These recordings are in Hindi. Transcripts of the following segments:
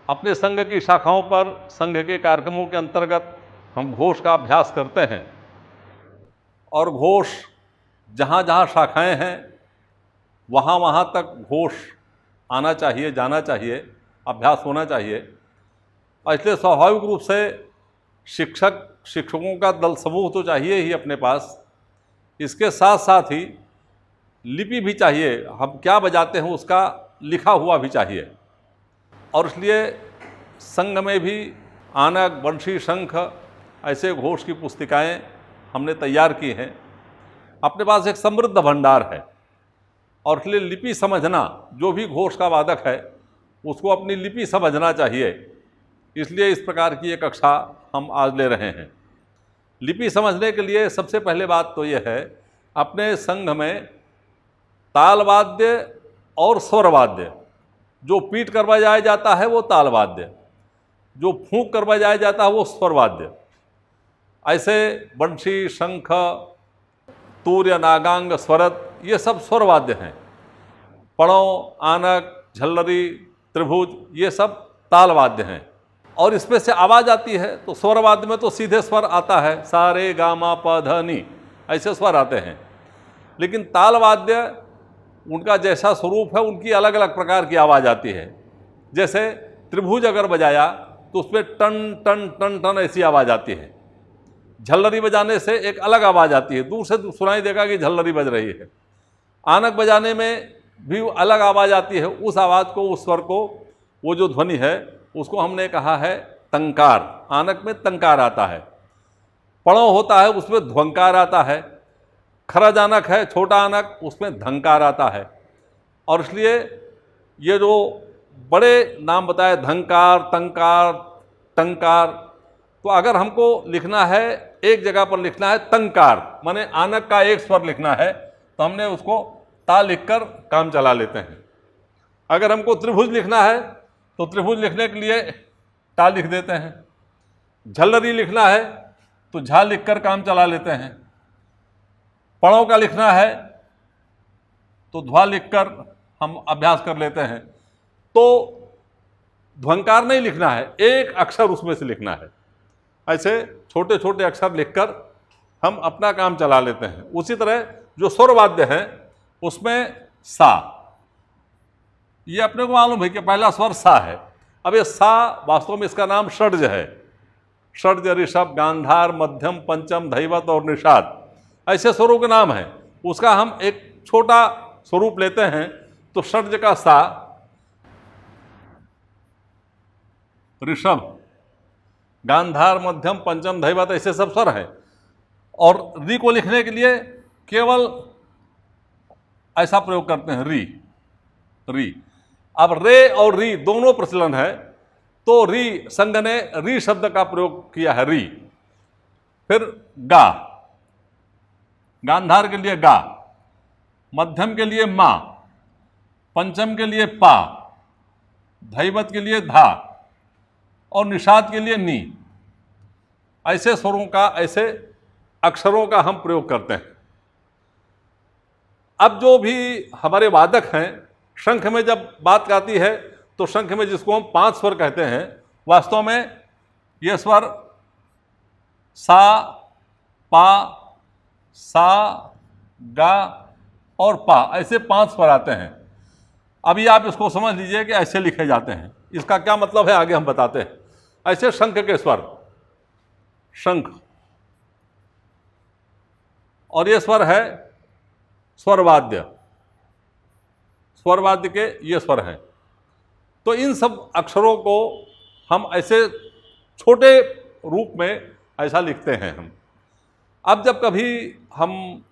अपने संघ की शाखाओं पर संघ के कार्यक्रमों के अंतर्गत हम घोष का अभ्यास करते हैं और घोष जहाँ जहाँ शाखाएं हैं वहाँ वहाँ तक घोष आना चाहिए, जाना चाहिए, अभ्यास होना चाहिए। और इसलिए स्वाभाविक रूप से शिक्षकों का दल समूह तो चाहिए ही अपने पास, इसके साथ साथ ही लिपि भी चाहिए। हम क्या बजाते हैं उसका लिखा हुआ भी चाहिए। और इसलिए संघ में भी आनक, बंशी, शंख ऐसे घोष की पुस्तिकाएं हमने तैयार की हैं। अपने पास एक समृद्ध भंडार है और इसलिए लिपि समझना, जो भी घोष का वादक है उसको अपनी लिपि समझना चाहिए। इसलिए इस प्रकार की एक कक्षा हम आज ले रहे हैं। लिपि समझने के लिए सबसे पहले बात तो यह है, अपने संघ में ताल वाद्य और स्वर वाद्य, जो पीट कर बजाया जाता है वो ताल वाद्य, जो फूंक कर बजाया जाता है वो स्वर वाद्य। ऐसे बंशी, शंख, तूर्य, नागांग, स्वरत, ये सब स्वर वाद्य हैं। पड़ों, आनक, झल्लरी, त्रिभुज, ये सब ताल वाद्य हैं। और इसमें से आवाज़ आती है तो स्वर वाद्य में तो सीधे स्वर आता है, सा रे गा मा प ध नी, ऐसे स्वर आते हैं। लेकिन ताल वाद्य, उनका जैसा स्वरूप है उनकी अलग अलग प्रकार की आवाज़ आती है। जैसे त्रिभुज अगर बजाया तो उसमें टन टन टन टन ऐसी आवाज़ आती है। झल्लरी बजाने से एक अलग आवाज़ आती है, दूर से सुनाई देगा कि झल्लरी बज रही है। आनक बजाने में भी अलग आवाज़ आती है। उस आवाज़ को, उस स्वर को, वो जो ध्वनि है उसको हमने कहा है तंकार। आनक में तंकार आता है। पड़ों होता है उसमें ध्वंकार आता है। खरज आनक है, छोटा आनक, उसमें धंकार आता है। और इसलिए ये जो बड़े नाम बताए, धंकार, तंकार, टंकार, तो अगर हमको लिखना है, एक जगह पर लिखना है तंकार, माने आनक का एक स्वर लिखना है, तो हमने उसको ता लिखकर काम चला लेते हैं। अगर हमको त्रिभुज लिखना है तो त्रिभुज लिखने के लिए टा लिख देते हैं। झल्लरी लिखना है तो झा लिखकर काम चला लेते हैं। पड़ों का लिखना है तो ध्वा लिखकर हम अभ्यास कर लेते हैं। तो ध्वंकार नहीं लिखना है, एक अक्षर उसमें से लिखना है। ऐसे छोटे छोटे अक्षर लिखकर हम अपना काम चला लेते हैं। उसी तरह जो स्वर वाद्य हैं उसमें सा, ये अपने को मालूम है कि पहला स्वर सा है। अब ये सा वास्तव में इसका नाम षड्ज है। षड्ज, ऋषभ, गांधार, मध्यम, पंचम, धैवत और निषाद, ऐसे स्वरों के नाम हैं। उसका हम एक छोटा स्वरूप लेते हैं तो षड्ज का सा, ऋषभ, गांधार, मध्यम, पंचम, धैवत, ऐसे सब स्वर हैं। और री को लिखने के लिए केवल ऐसा प्रयोग करते हैं, री री। अब रे और री दोनों प्रचलन है, तो री, संघ ने री शब्द का प्रयोग किया है, री। फिर गा, गांधार के लिए गा, मध्यम के लिए मा, पंचम के लिए पा, धैवत के लिए धा और निषाद के लिए नी। ऐसे स्वरों का, ऐसे अक्षरों का हम प्रयोग करते हैं। अब जो भी हमारे वादक हैं, शंख में जब बात आती है तो शंख में जिसको हम 5 स्वर कहते हैं, वास्तव में ये स्वर सा, पा, सा, गा और पा, ऐसे 5 स्वर आते हैं। अभी आप इसको समझ लीजिए कि ऐसे लिखे जाते हैं। इसका क्या मतलब है आगे हम बताते हैं। ऐसे शंख के स्वर, शंख, और ये स्वर है स्वरवाद्य, स्वरवाद्य के ये स्वर हैं। तो इन सब अक्षरों को हम ऐसे छोटे रूप में ऐसा लिखते हैं हम। अब जब कभी हम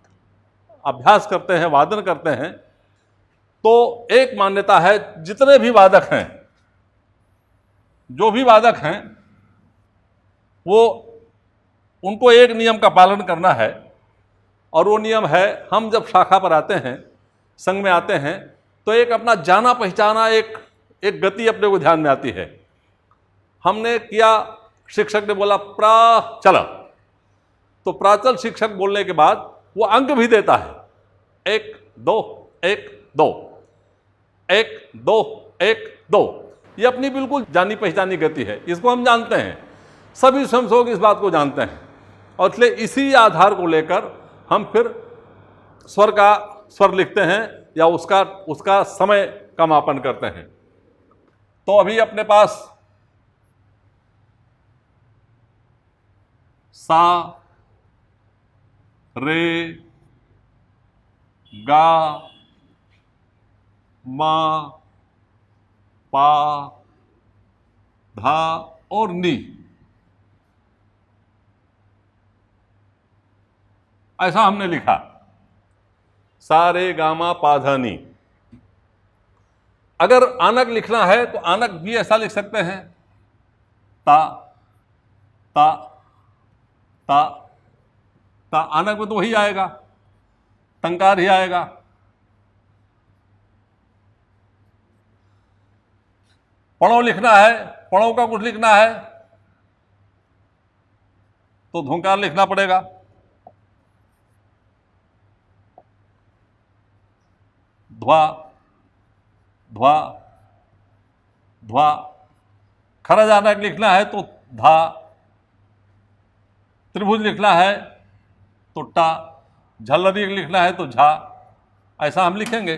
अभ्यास करते हैं, वादन करते हैं, तो एक मान्यता है, जितने भी वादक हैं, जो भी वादक हैं, वो उनको एक नियम का पालन करना है। और वो नियम है, हम जब शाखा पर आते हैं, संघ में आते हैं, तो एक अपना जाना पहचाना एक गति अपने को ध्यान में आती है। हमने किया, शिक्षक ने बोला प्राचल, तो प्राचल शिक्षक बोलने के बाद वो अंक भी देता है, 1 2 1 2 1 2 1 2। ये अपनी बिल्कुल जानी पहचानी गति है, इसको हम जानते हैं, सभी स्वयंसेवक इस बात को जानते हैं। और इसलिए इसी आधार को लेकर हम फिर स्वर लिखते हैं या उसका समय का मापन करते हैं। तो अभी अपने पास सा, रे, गा, मा, पा, धा और नी, ऐसा हमने लिखा। सा, रे, गा, मा, पा, धा, नी। अगर आनक लिखना है तो आनक भी ऐसा लिख सकते हैं, ता ता ता ता। आनक में तो वही आएगा, टंकार ही आएगा। पणव लिखना है, पणव का कुछ लिखना है तो धुंकार लिखना पड़ेगा। ध्वा ध्वा ध्वा। खरज आनक लिखना है तो धा, त्रिभुज लिखना है तो टा, झल्लरी लिखना है तो झा, ऐसा हम लिखेंगे।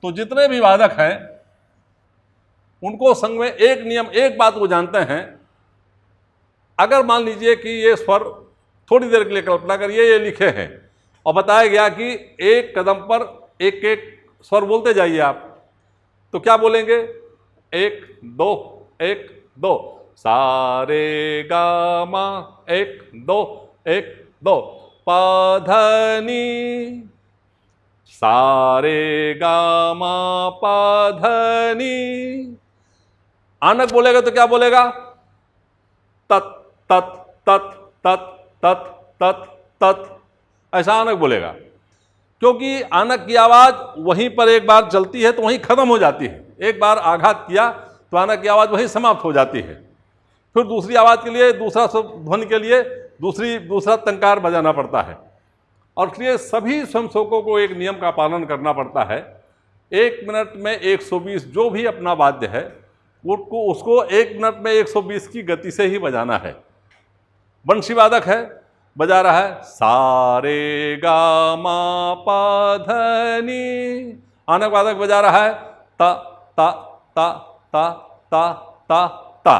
तो जितने भी वादक हैं उनको संग में एक नियम, एक बात को जानते हैं। अगर मान लीजिए कि ये स्वर थोड़ी देर के लिए कल्पना करिए ये लिखे हैं और बताया गया कि एक कदम पर एक एक स्वर बोलते जाइए आप, तो क्या बोलेंगे? एक दो, एक दो, सा रे गा मा, एक दो, एक दो, पा धा नी, सा रे गा मा पा धा नी। आनक बोलेगा तो क्या बोलेगा? तत तत तत तत तत तत तत, ऐसा आनक बोलेगा। क्योंकि आनक की आवाज वहीं पर एक बार चलती है तो वहीं खत्म हो जाती है। एक बार आघात किया तो आनक की आवाज वहीं समाप्त हो जाती है। फिर दूसरी आवाज के लिए, दूसरा ध्वनि के लिए दूसरा टंकार बजाना पड़ता है। और इसलिए सभी स्वयंसेवकों को एक नियम का पालन करना पड़ता है। 1 मिनट में 120 जो भी अपना वाद्य है उसको 1 मिनट में 120 की गति से ही बजाना है। बंशी वादक है, बजा रहा है सा रे गा मा पा धा नी। आनक वादक बजा रहा है ता ता ता ता ता ता ता।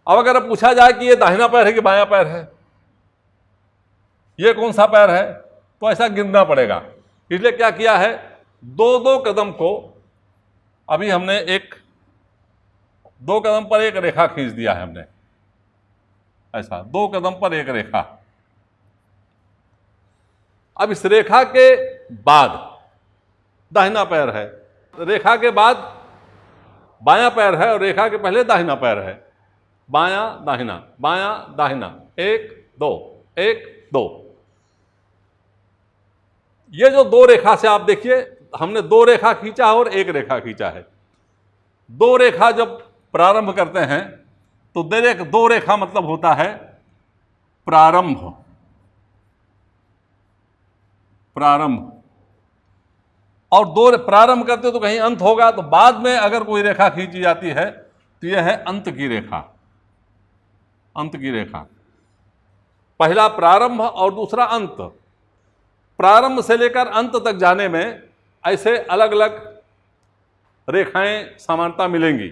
अब अगर पूछा जाए कि ये दाहिना पैर है कि बायां पैर है, ये कौन सा पैर है, तो ऐसा गिनना पड़ेगा। इसलिए क्या किया है, 2-2 कदम को, अभी हमने 2 कदम पर एक रेखा खींच दिया है हमने, ऐसा 2 कदम पर एक रेखा। अब इस रेखा के बाद दाहिना पैर है, रेखा के बाद बायां पैर है और रेखा के पहले दाहिना पैर है। बायां दाहिना, बायां दाहिना, 1 2 1 2। ये जो 2 रेखा से आप देखिए, हमने 2 रेखा खींचा और 1 रेखा खींचा है। 2 रेखा जब प्रारंभ करते हैं तो 2 रेखा मतलब होता है प्रारंभ, प्रारंभ। और 2 प्रारंभ करते तो कहीं अंत होगा, तो बाद में अगर कोई रेखा खींची जाती है तो यह है अंत की रेखा, अंत की रेखा। पहला प्रारंभ और दूसरा अंत। प्रारंभ से लेकर अंत तक जाने में ऐसे अलग अलग रेखाएं समानता मिलेंगी।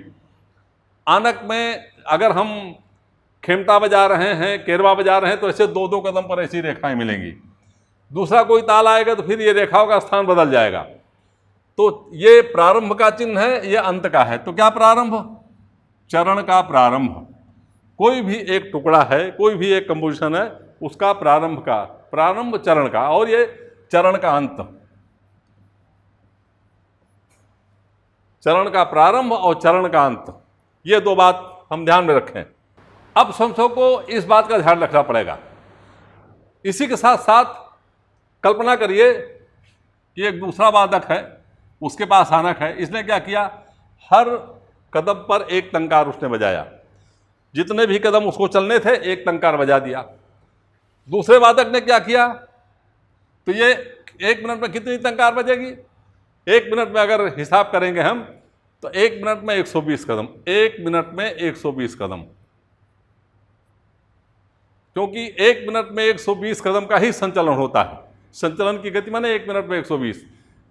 आनक में अगर हम खेमता बजा रहे हैं, केरवा बजा रहे हैं, तो ऐसे 2-2 कदम पर ऐसी रेखाएं मिलेंगी। दूसरा कोई ताल आएगा तो फिर ये रेखाओं का स्थान बदल जाएगा। तो ये प्रारंभ का चिन्ह है, ये अंत का है। तो क्या प्रारंभ? चरण का प्रारंभ। कोई भी एक टुकड़ा है, कोई भी एक कंपोजिशन है, उसका प्रारंभ चरण का, और ये चरण का अंत। चरण का प्रारंभ और चरण का अंत, ये 2 बात हम ध्यान में रखें। अब स्वयंसेवक को इस बात का ध्यान रखना पड़ेगा। इसी के साथ साथ कल्पना करिए कि एक दूसरा वादक है, उसके पास आनक है। इसने क्या किया, हर कदम पर एक टंकार उसने बजाया। जितने भी कदम उसको चलने थे एक टंकार बजा दिया। दूसरे वादक ने क्या किया, तो ये एक मिनट में कितनी टंकार बजेगी? एक मिनट में अगर हिसाब करेंगे हम तो एक मिनट में 120 कदम, एक मिनट में 120 कदम, क्योंकि एक मिनट में 120 कदम का ही संचलन होता है। संचलन की गति माने एक मिनट में 120,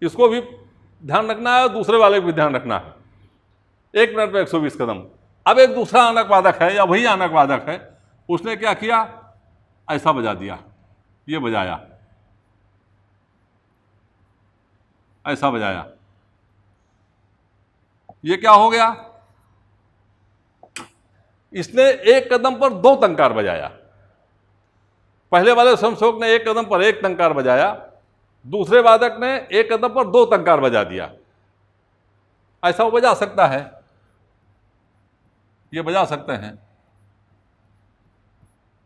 इसको भी ध्यान रखना है और दूसरे वाले को भी ध्यान रखना है। एक मिनट में 120 कदम। अब एक दूसरा आनक वादक है या वही आनक वादक है, उसने क्या किया, ऐसा बजा दिया, ये बजाया, ऐसा बजाया, ये क्या हो गया, इसने एक कदम पर 2 टंकार बजाया। पहले वाले स्वयंसेवक ने एक कदम पर 1 टंकार बजाया, दूसरे वादक ने एक कदम पर 2 टंकार बजा दिया। ऐसा वो बजा सकता है, ये बजा सकते हैं,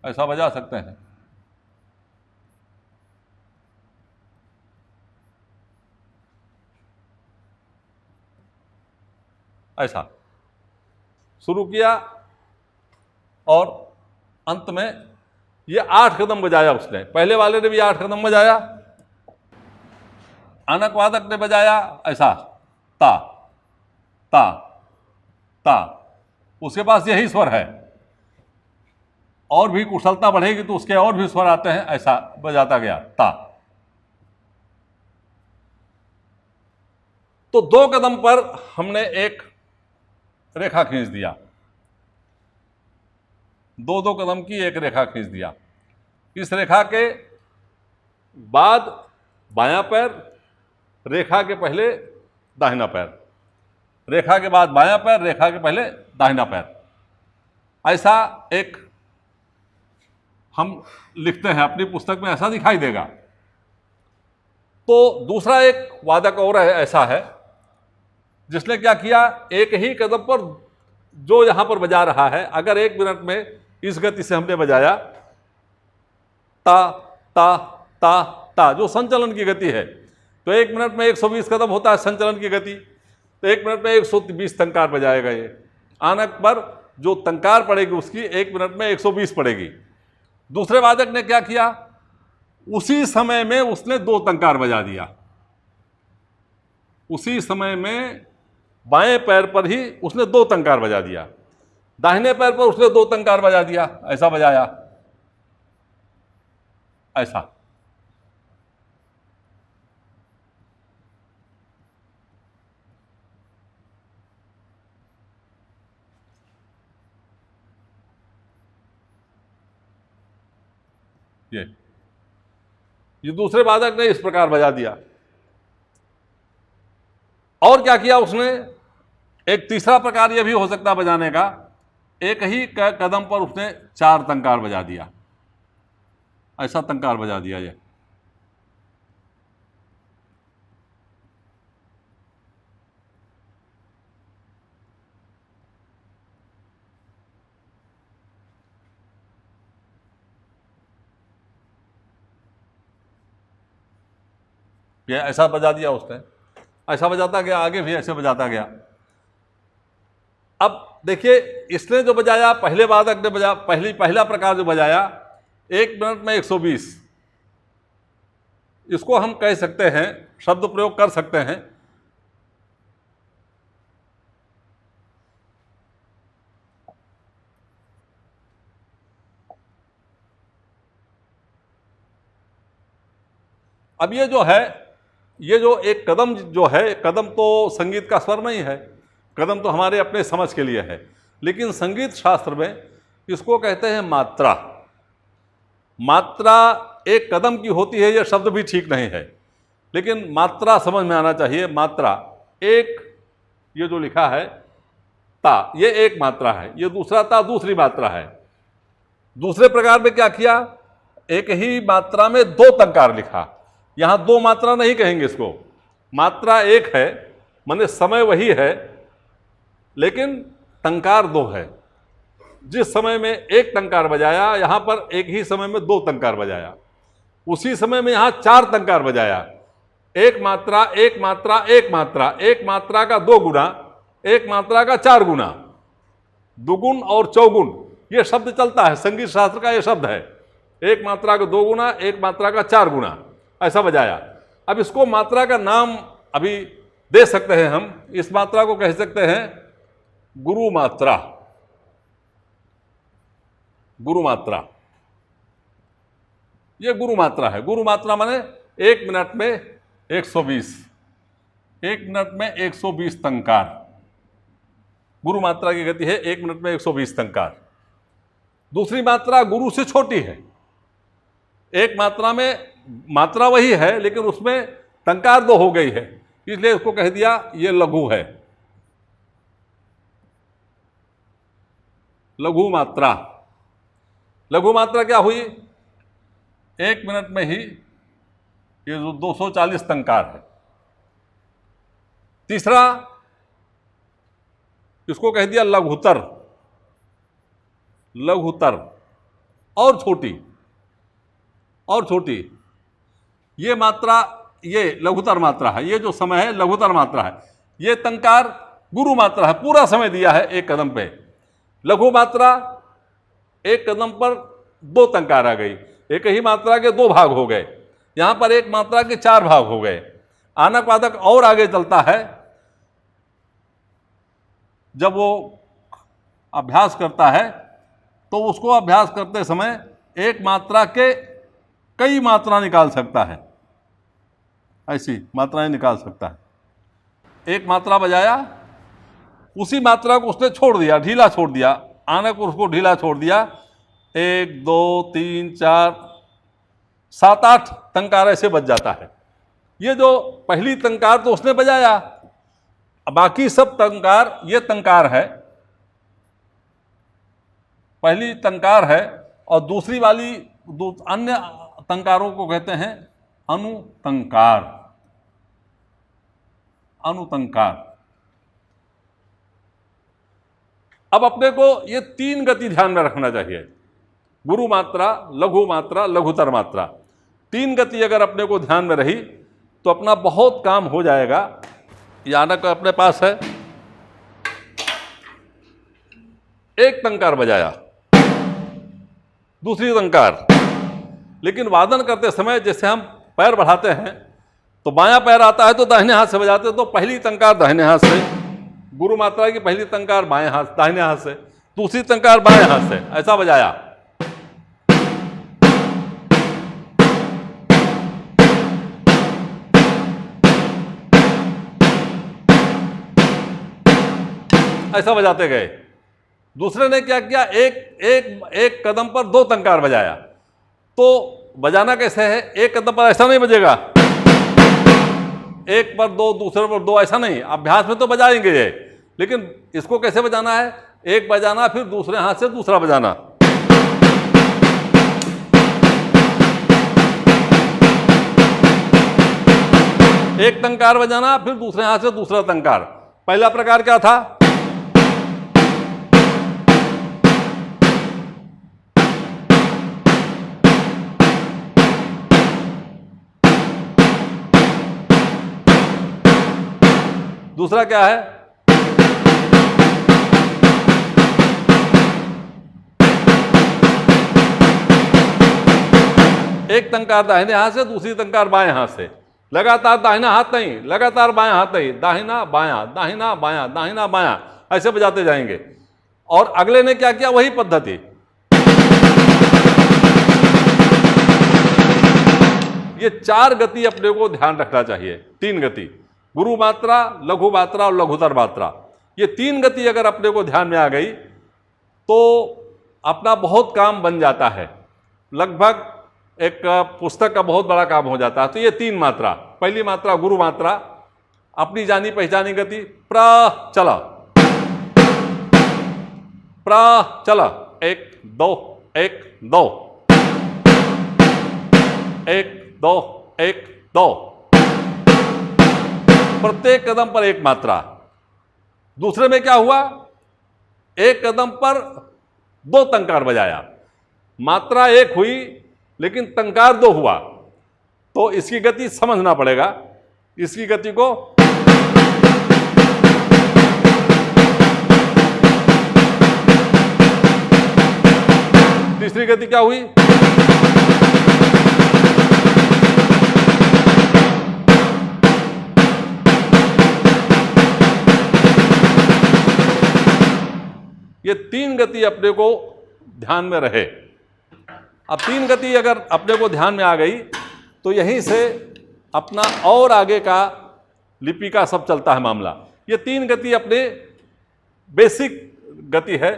ऐसा बजा सकते हैं। ऐसा शुरू किया और अंत में ये 8 कदम बजाया उसने। पहले वाले ने भी 8 कदम बजाया, आनक वादक ने बजाया ऐसा, ता ता ता, उसके पास यही स्वर है, और भी कुशलता बढ़ेगी तो उसके और भी स्वर आते हैं, ऐसा बजाता गया ता। तो 2 कदम पर हमने एक रेखा खींच दिया, 2-2 कदम की एक रेखा खींच दिया। इस रेखा के बाद बायां पैर, रेखा के पहले दाहिना पैर, रेखा के बाद बायां पैर, रेखा के पहले दाहिना पैर, ऐसा एक हम लिखते हैं अपनी पुस्तक में, ऐसा दिखाई देगा। तो दूसरा एक वादक और ऐसा है जिसने क्या किया, एक ही कदम पर जो यहां पर बजा रहा है, अगर 1 मिनट में इस गति से हमने बजाया ता ता ता ता, जो संचलन की गति है, तो 1 मिनट में 120 कदम होता है संचलन की गति, तो 1 मिनट में 120 टंकार बजाएगा। ये आनक पर जो टंकार पड़ेगी उसकी 1 मिनट में 120 पड़ेगी। दूसरे वादक ने क्या किया, उसी समय में उसने 2 टंकार बजा दिया, उसी समय में बाएं पैर पर ही उसने 2 टंकार बजा दिया, दाहिने पैर पर उसने 2 टंकार बजा दिया, ऐसा बजाया, ऐसा। ये दूसरे वादक ने इस प्रकार बजा दिया। और क्या किया उसने, एक तीसरा प्रकार यह भी हो सकता है बजाने का, एक ही कदम पर उसने 4 टंकार बजा दिया, ऐसा टंकार बजा दिया। ये ऐसा बजा दिया उसने, ऐसा बजाता गया, आगे भी ऐसे बजाता गया। अब देखिए, इसने जो बजाया, पहले वादक ने बजा, पहला प्रकार जो बजाया 1 मिनट में 120, इसको हम कह सकते हैं, शब्द प्रयोग कर सकते हैं, अब ये जो है, ये जो एक कदम जो है, कदम तो संगीत का स्वर नहीं है, कदम तो हमारे अपने समझ के लिए है, लेकिन संगीत शास्त्र में इसको कहते हैं मात्रा। मात्रा एक कदम की होती है, यह शब्द भी ठीक नहीं है, लेकिन मात्रा समझ में आना चाहिए। मात्रा एक, ये जो लिखा है ता, ये एक मात्रा है, ये दूसरा ता दूसरी मात्रा है। दूसरे प्रकार में क्या किया, एक ही मात्रा में 2 टंकार लिखा। यहां 2 मात्रा नहीं कहेंगे इसको, मात्रा एक है, माने समय वही है, लेकिन टंकार 2 है। जिस समय में 1 टंकार बजाया, यहां पर एक ही समय में 2 टंकार बजाया, उसी समय में यहां 4 टंकार बजाया। एक मात्रा, एक मात्रा, एक मात्रा, एक मात्रा का 2 गुना, एक मात्रा का 4 गुना, दुगुन और चौगुन, यह शब्द चलता है, संगीत शास्त्र का यह शब्द है। एक मात्रा का 2 गुना, एक मात्रा का 4 गुना, ऐसा बजाया। अब इसको मात्रा का नाम अभी दे सकते हैं हम। इस मात्रा को कह सकते हैं गुरु मात्रा। गुरु मात्रा, ये गुरु मात्रा है। गुरु मात्रा माने 1 मिनट में 120, 1 मिनट में 120 टंकार। गुरु मात्रा की गति है 1 मिनट में 120 टंकार। दूसरी मात्रा गुरु से छोटी है। एक मात्रा में मात्रा वही है लेकिन उसमें टंकार 2 हो गई है, इसलिए उसको कह दिया ये लघु है, लघु मात्रा। लघु मात्रा क्या हुई? 1 मिनट में ही ये जो 240 टंकार है। तीसरा इसको कह दिया लघुतर। लघुतर और छोटी, और छोटी। ये मात्रा, ये लघुतर मात्रा है। ये जो समय है लघुतर मात्रा है। ये टंकार गुरु मात्रा है, पूरा समय दिया है 1 कदम पे। लघु मात्रा 1 कदम पर 2 टंकार आ गई, एक ही मात्रा के 2 भाग हो गए। यहां पर एक मात्रा के 4 भाग हो गए। आनक वादक और आगे चलता है, जब वो अभ्यास करता है तो उसको अभ्यास करते समय एक मात्रा के कई मात्रा निकाल सकता है, ऐसी मात्राएं निकाल सकता है। एक मात्रा बजाया, उसी मात्रा को उसने छोड़ दिया, ढीला छोड़ दिया, आनक उसको ढीला छोड़ दिया। 1 2 3 4 7 8 टंकार ऐसे बज जाता है। ये जो पहली टंकार तो उसने बजाया, बाकी सब टंकार, ये टंकार है, पहली टंकार है, और दूसरी वाली अन्य टंकारों को कहते हैं अनुटंकार। अनुटंकार। अब अपने को ये 3 गति ध्यान में रखना चाहिए, गुरु मात्रा, लघु मात्रा, लघुतर मात्रा। 3 गति अगर अपने को ध्यान में रही तो अपना बहुत काम हो जाएगा। यानक अपने पास है, एक टंकार बजाया, दूसरी टंकार, लेकिन वादन करते समय जैसे हम पैर बढ़ाते हैं तो बायां पैर आता है तो दाहिने हाथ से बजाते हैं, तो पहली टंकार दाहिने हाथ से, गुरु मात्रा की पहली टंकार बाएं हाथ, दाहिने हाथ से, दूसरी टंकार बाएं हाथ से, ऐसा बजाया। ऐसा बजाते गए। दूसरे ने क्या किया? एक कदम पर 2 टंकार बजाया। तो बजाना कैसे है? एक कदम पर ऐसा नहीं बजेगा, एक पर 2, दूसरे पर 2, ऐसा नहीं। अभ्यास में तो बजाएंगे ये, लेकिन इसको कैसे बजाना है? एक बजाना, फिर दूसरे हाथ से दूसरा बजाना। एक टंकार बजाना, फिर दूसरे हाथ से दूसरा टंकार। पहला प्रकार क्या था? दूसरा क्या है? एक टंकार दाहिने हाथ से, दूसरी टंकार बाएं हाथ से, लगातार दाहिना हाथ नहीं, लगातार बायां हाथ नहीं, दाहिना बायां, दाहिना बायां, दाहिना बायां, ऐसे बजाते जाएंगे। और अगले ने क्या किया? वही पद्धति। ये 4 गति अपने को ध्यान रखना चाहिए। 3 गति, गुरु मात्रा, लघु मात्रा और लघुतर मात्रा। ये 3 गति अगर अपने को ध्यान में आ गई तो अपना बहुत काम बन जाता है, लगभग एक पुस्तक का बहुत बड़ा काम हो जाता है। तो ये 3 मात्रा, पहली मात्रा गुरु मात्रा, अपनी जानी पहचानी गति, प्र चला, प्र चला, 1 2 1 2, 1 2 1 2, प्रत्येक कदम पर एक मात्रा। दूसरे में क्या हुआ? एक कदम पर 2 टंकार बजाया, मात्रा 1 हुई लेकिन टंकार 2 हुआ। तो इसकी गति समझना पड़ेगा। इसकी गति को तीसरी गति क्या हुई? ये 3 गति अपने को ध्यान में रहे। अब 3 गति अगर अपने को ध्यान में आ गई तो यहीं से अपना और आगे का लिपि का सब चलता है मामला। ये 3 गति अपने बेसिक गति है।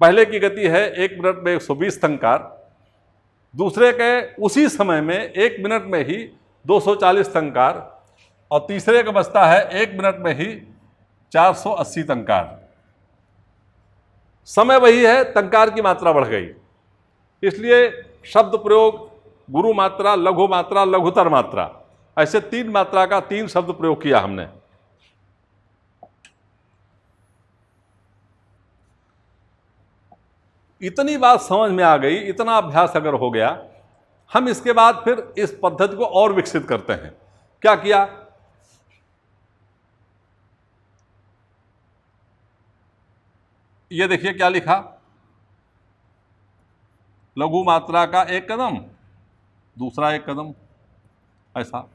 पहले की गति है 1 मिनट में 120 टंकार, दूसरे के उसी समय में 1 मिनट में ही 240 टंकार, और तीसरे का बचता है 1 मिनट में ही 480 टंकार। समय वही है, टंकार की मात्रा बढ़ गई। इसलिए शब्द प्रयोग गुरु मात्रा, लघु मात्रा, लघुतर मात्रा, ऐसे 3 मात्रा का 3 शब्द प्रयोग किया हमने। इतनी बात समझ में आ गई, इतना अभ्यास अगर हो गया, हम इसके बाद फिर इस पद्धति को और विकसित करते हैं। क्या किया? ये देखिए क्या लिखा, लघु मात्रा का 1 कदम, दूसरा 1 कदम, ऐसा।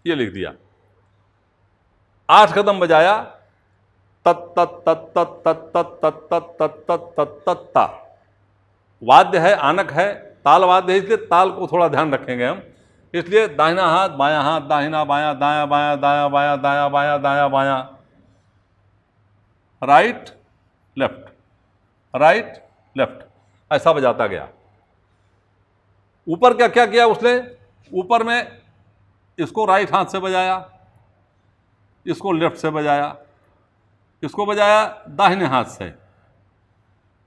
ये लिख दिया। 8 कदम बजाया, तत तत तत तत तत तत तत तत तत तत तत तत ता। वाद्य है, आनक है, ताल वाद्य है, इसलिए ताल को थोड़ा ध्यान रखेंगे हम। इसलिए दाहिना हाथ, बायां हाथ, दाहिना बायां, दायां बायां, दायां बायां, दायां बायां, दायां बायां, राइट लेफ्ट, राइट लेफ्ट, ऐसा बजाता गया। ऊपर क्या क्या किया उसने? ऊपर में इसको राइट हाथ से बजाया, इसको लेफ्ट से बजाया, इसको बजाया दाहिने हाथ से,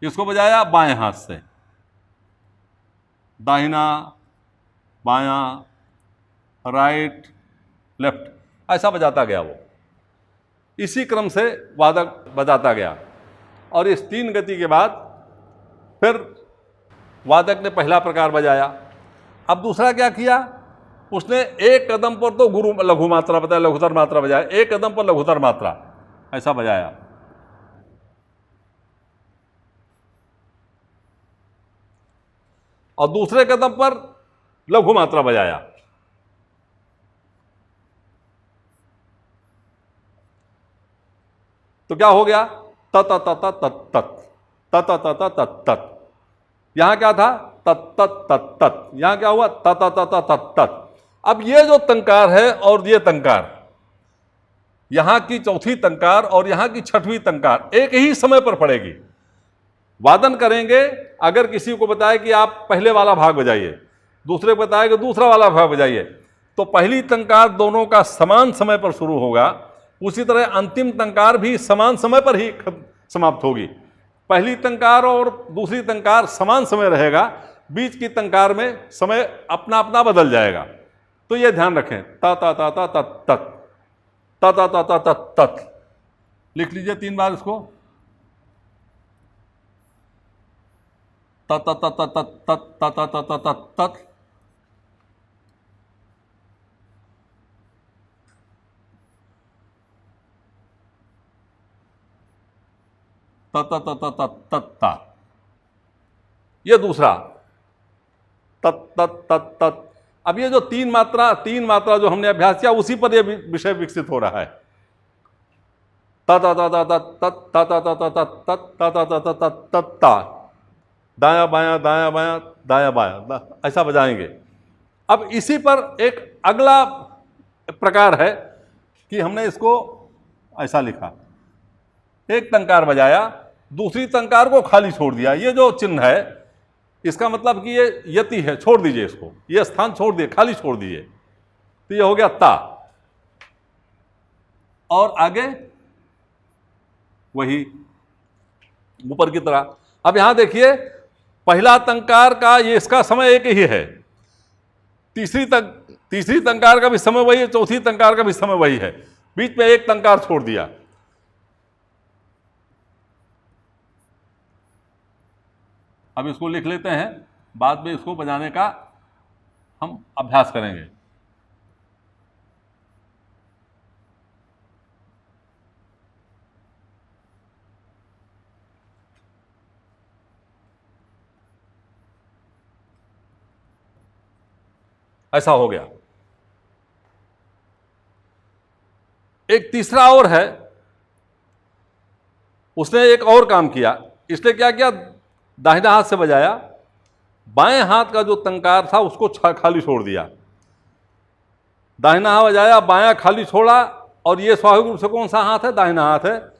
इसको बजाया बाएं हाथ से, दाहिना बायां, राइट लेफ्ट, ऐसा बजाता गया वो। इसी क्रम से वादक बजाता गया। और इस 3 गति के बाद फिर वादक ने पहला प्रकार बजाया। अब दूसरा क्या किया? उसने 1 कदम पर तो गुरु लघु मात्रा बताया, लघुतर मात्रा बजाया, 1 कदम पर लघुतर मात्रा, ऐसा बजाया। और दूसरे कदम पर लघु मात्रा बजाया। तो क्या हो गया? तत तत तत तत तत तत तत तत। यहां क्या था? तत तत तत तत। यहां क्या हुआ? तत तत तत तत। अब ये जो टंकार है और ये टंकार, यहां की चौथी टंकार और यहां की छठवीं टंकार एक ही समय पर पड़ेगी। वादन करेंगे, अगर किसी को बताए कि आप पहले वाला भाग बजाइए, दूसरे को बताए कि दूसरा वाला भाग बजाइए, तो पहली टंकार दोनों का समान समय पर शुरू होगा, उसी तरह अंतिम टंकार भी समान समय पर ही समाप्त होगी। पहली टंकार और दूसरी टंकार समान समय रहेगा, बीच की टंकार में समय अपना अपना बदल जाएगा। तो ये ध्यान रखें, ता ता ता ता ता तत, ता ता ता ता ता तत। लिख लीजिए 3 बार इसको, ता ता ता ता ता तत, ता ता ता ता ता तत, ता ता ता ता ता तत ता। ये दूसरा, तत तत तत तत। अब ये जो 3 मात्रा जो हमने अभ्यास किया, उसी पर यह विषय विकसित हो रहा है। ता ता ता ता ता तत, ता ता ता ता ता तत, ता ता ता ता ता तत ता। दायां बायां, दायां बायां, दायां बायां, ऐसा बजाएंगे। अब इसी पर एक अगला प्रकार है कि हमने इसको ऐसा लिखा, 1 टंकार बजाया, दूसरी टंकार को खाली छोड़ दिया। ये जो चिन्ह है, इसका मतलब कि ये यति है, छोड़ दीजिए इसको, ये स्थान छोड़ दिए, खाली छोड़ दीजिए। तो ये हो गया ता। और आगे वही ऊपर की तरह। अब यहां देखिए, पहला टंकार का ये इसका समय एक ही है, तीसरी टंकार का भी समय वही है, चौथी टंकार का भी समय वही है, बीच में 1 टंकार छोड़ दिया। अब इसको लिख लेते हैं, बाद में इसको बजाने का हम अभ्यास करेंगे। ऐसा हो गया। एक तीसरा और है, उसने एक और काम किया। इसने क्या किया, दाहिना हाथ से बजाया, बाएं हाथ का जो तंकार था उसको खाली छोड़ दिया। दाहिना हाथ बजाया, बायां खाली छोड़ा, और ये स्वाभाविक रूप से कौन सा हाथ है, दाहिना हाथ है,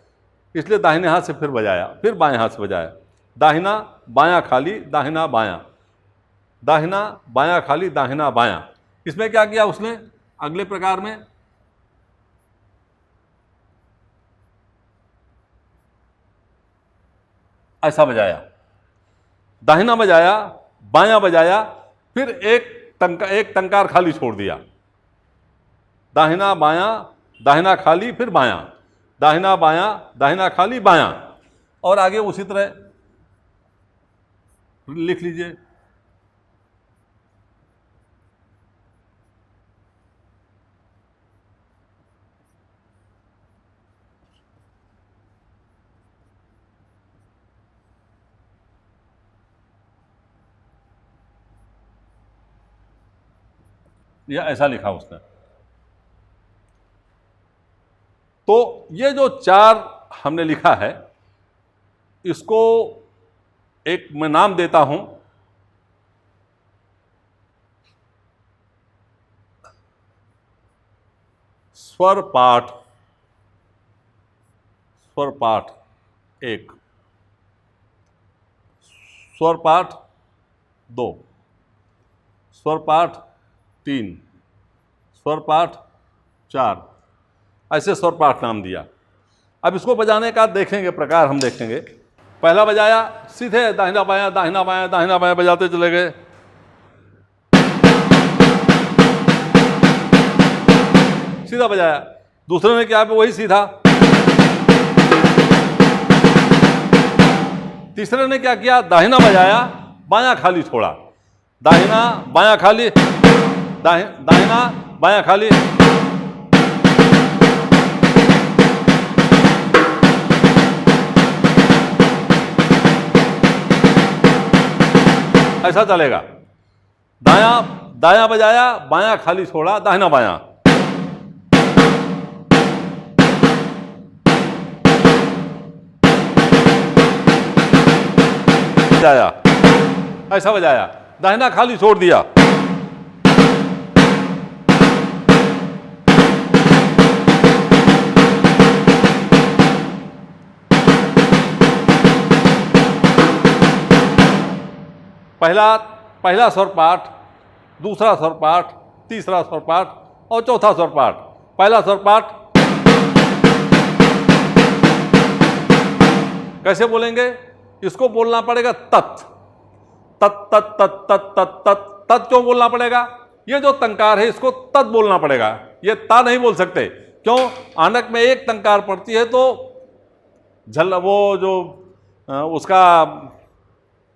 इसलिए दाहिने हाथ से फिर बजाया, फिर बाएं हाथ से बजाया। दाहिना बायां खाली, दाहिना बायां, दाहिना बायां खाली, दाहिना बायां। इसमें क्या किया उसने, अगले प्रकार में ऐसा बजाया, दाहिना बजाया, बायां बजाया, फिर एक तंकार खाली छोड़ दिया। दाहिना बायां, दाहिना खाली, फिर बायां, दाहिना बायां, दाहिना खाली, बायां, और आगे उसी तरह लिख लीजिए। यह ऐसा लिखा उसने। तो ये जो चार हमने लिखा है, इसको एक मैं नाम देता हूं, स्वर पाठ। स्वर पाठ एक, स्वर पाठ दो, स्वर पाठ तीन, स्वर पाठ चार, ऐसे स्वर पाठ नाम दिया। अब इसको बजाने का देखेंगे प्रकार, हम देखेंगे। पहला बजाया सीधे दाहिना बायां, दाहिना बायां, दाहिना बायां बजाते चले गए। सीधा बजाया। दूसरे ने क्या, वही सीधा। तीसरे ने क्या किया, दाहिना बजाया, बायां खाली छोड़ा। दाहिना बायां खाली, दाहिना बायां खाली, ऐसा चलेगा। दायां बजाया, बायां खाली छोड़ा, दाहिना बायां, बजाया, ऐसा बजाया, दाहिना खाली छोड़ दिया। पहला स्वर पाठ, दूसरा स्वर पाठ, तीसरा स्वर पाठ और चौथा स्वर पाठ। पहला स्वर पाठ कैसे बोलेंगे, इसको बोलना पड़ेगा तत्। तत् तत् तत् तत् तत् तत् तत् क्यों बोलना पड़ेगा, ये जो तंकार है इसको तत् बोलना पड़ेगा, ये ता नहीं बोल सकते। क्यों, आनक में एक तंकार पड़ती है तो वो जो उसका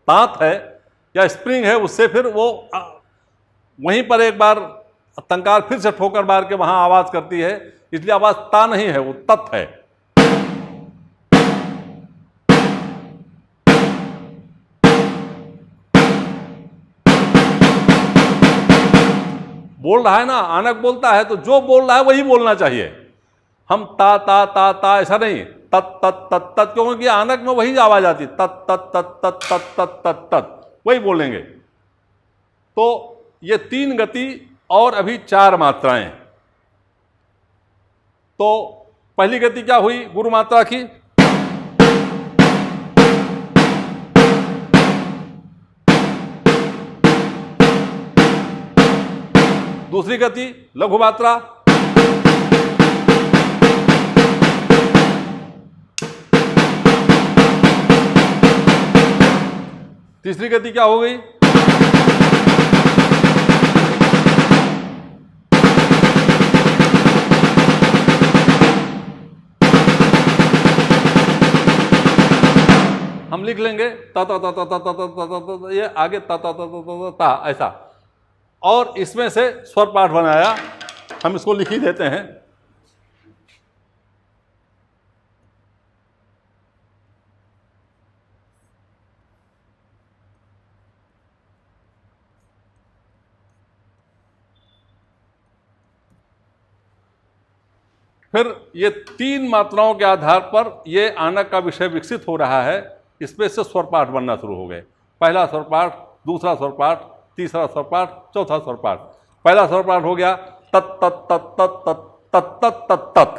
तांत है या स्प्रिंग है, उससे फिर वो वहीं पर एक बार तंकार फिर से ठोकर मार के वहां आवाज करती है, इसलिए आवाज ता नहीं है, वो तत् है। बोल रहा है ना, आनक बोलता है तो जो बोल रहा है वही बोलना चाहिए। हम ता ता ता ता ऐसा नहीं, तत् तत् तत् तत्, क्योंकि आनक में वही आवाज आती है, तत् तत् तत् तत् तत् तत् तत् तत्, वही बोलेंगे। तो ये तीन गति और अभी चार मात्राएं। तो पहली गति क्या हुई, गुरु मात्रा की। दूसरी गति लघु मात्रा। तीसरी गति क्या हो गई, हम लिख लेंगे ता ता ता ता ता ता ता ता ता, ये आगे ता ता ता ता ता ता ऐसा। और इसमें से स्वर पाठ बनाया। हम इसको लिख ही देते हैं। फिर ये 3 मात्राओं के आधार पर ये आनक का विषय विकसित हो रहा है। इसमें से स्वर पाठ बनना शुरू हो गए। पहला स्वर पाठ, दूसरा स्वर पाठ, तीसरा स्वर पाठ, चौथा स्वर पाठ। पहला स्वर पाठ हो गया तत तत तत तत तत तत तत तत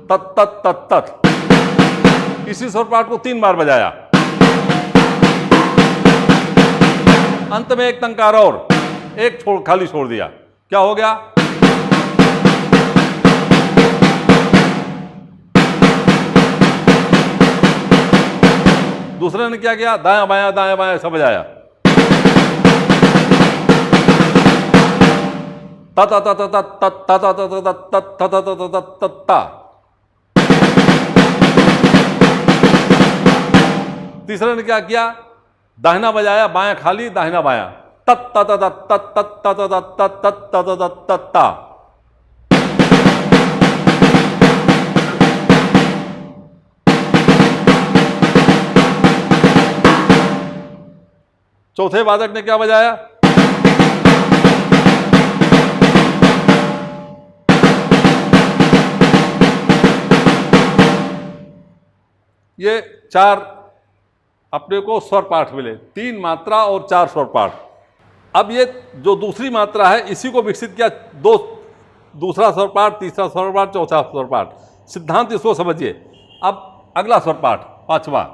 तत तत तत तत। इसी स्वर पाठ को 3 बार बजाया। अंत में एक टंकार और एक खाली छोड़ दिया। क्या हो गया? दूसरे ने क्या किया? दायां बायां सब बजाया। ता ता ता ता ता ता ता ता ता ता ता ता ता ता। तीसरे ने क्या किया? दाहिना बजाया, बायां खाली, दाहिना बायां। तत तत तत तत तत तत तत तत तत तत ता। चौथे वादक ने क्या बजाया? ये 4 अपने को स्वर पाठ मिले। 3 मात्रा और 4 स्वर पाठ। अब ये जो दूसरी मात्रा है इसी को विकसित किया। दूसरा स्वर पाठ, तीसरा स्वर पाठ, चौथा स्वर पाठ। सिद्धांत इसको समझिए। अब अगला स्वर पाठ, 5वां।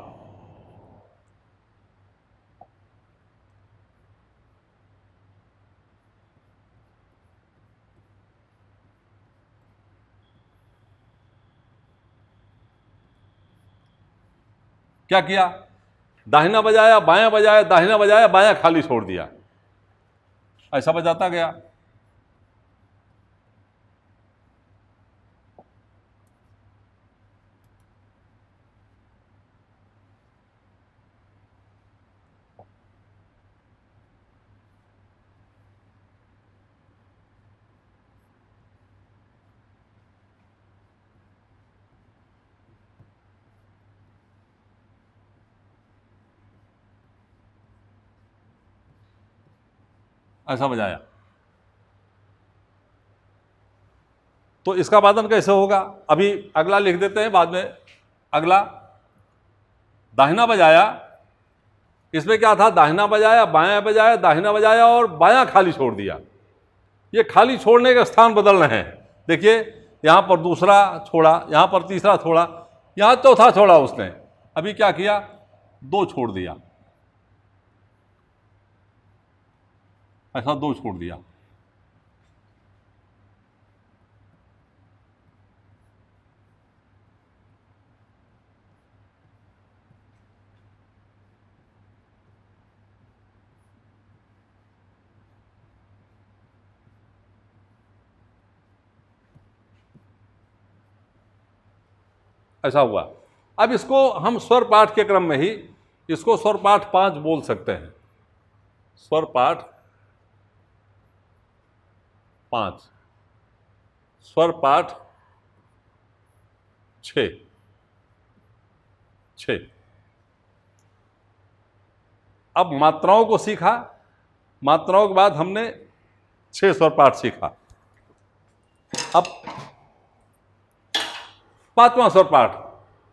क्या किया? दाहिना बजाया, बायां बजाया, दाहिना बजाया, बायां खाली छोड़ दिया। ऐसा बजाता गया। ऐसा बजाया। तो इसका वादन कैसे होगा? अभी अगला लिख देते हैं, बाद में अगला। दाहिना बजाया, इसमें क्या था? दाहिना बजाया, बायां बजाया, दाहिना बजाया और बायां खाली छोड़ दिया। ये खाली छोड़ने के स्थान बदल रहे हैं। देखिए, यहां पर दूसरा छोड़ा, यहां पर तीसरा छोड़ा, यहां चौथा छोड़ा उसने। अभी क्या किया? 2 छोड़ दिया। ऐसा 2 छोड़ दिया। ऐसा हुआ। अब इसको हम स्वर पाठ के क्रम में ही इसको स्वर पाठ 5 बोल सकते हैं। स्वर पाठ 5, स्वर पाठ 6। अब मात्राओं को सीखा। मात्राओं के बाद हमने 6 स्वर पाठ सीखा। अब 5वां स्वर पाठ,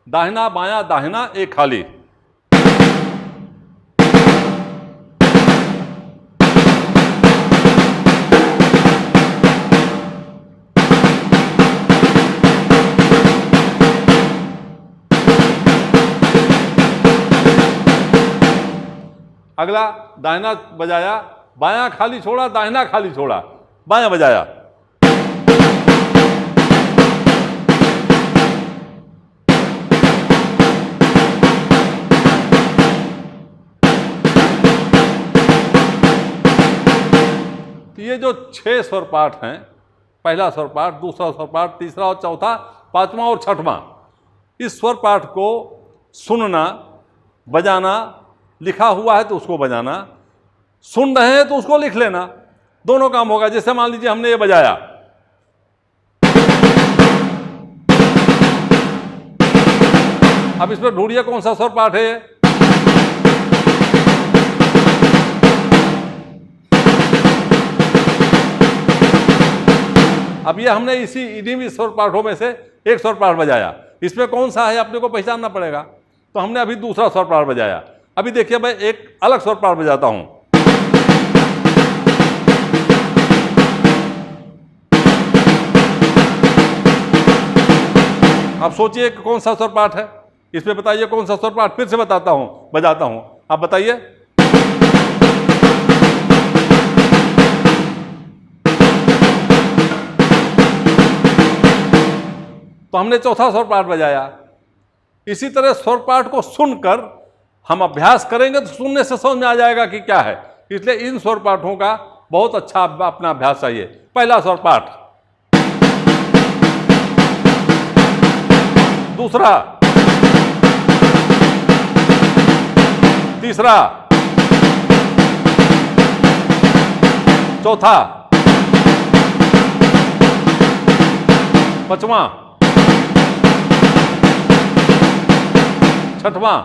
दाहिना बायां दाहिना, एक खाली। अगला दाहिना बजाया, बायां खाली छोड़ा, दाहिना खाली छोड़ा, बायां बजाया। ये जो 6 स्वर पाठ हैं, पहला स्वर पाठ, दूसरा स्वर पाठ, तीसरा और चौथा, 5वां और 6वां, इस स्वर पाठ को सुनना, बजाना लिखा हुआ है तो उसको बजाना, सुन रहे हैं तो उसको लिख लेना, दोनों काम होगा। जैसे मान लीजिए हमने ये बजाया, अब इसमें ढूंढिए कौन सा स्वर पाठ है ये। अब ये हमने इन्हीं स्वर पाठों में से एक स्वर पाठ बजाया, इसमें कौन सा है अपने को पहचानना पड़ेगा। तो हमने अभी दूसरा स्वर पाठ बजाया। अभी देखिए मैं एक अलग स्वर पाठ बजाता हूं। आप सोचिए कौन सा स्वर पाठ है, इसमें बताइए कौन सा स्वर पाठ। फिर से बताता हूं, बजाता हूं, आप बताइए। तो हमने चौथा स्वर पाठ बजाया। इसी तरह स्वर पाठ को सुनकर हम अभ्यास करेंगे तो सुनने से समझ में आ जाएगा कि क्या है। इसलिए इन स्वर पाठों का बहुत अच्छा अपना अभ्यास चाहिए। पहला स्वर पाठ, दूसरा, तीसरा, चौथा, पांचवा, छठवां।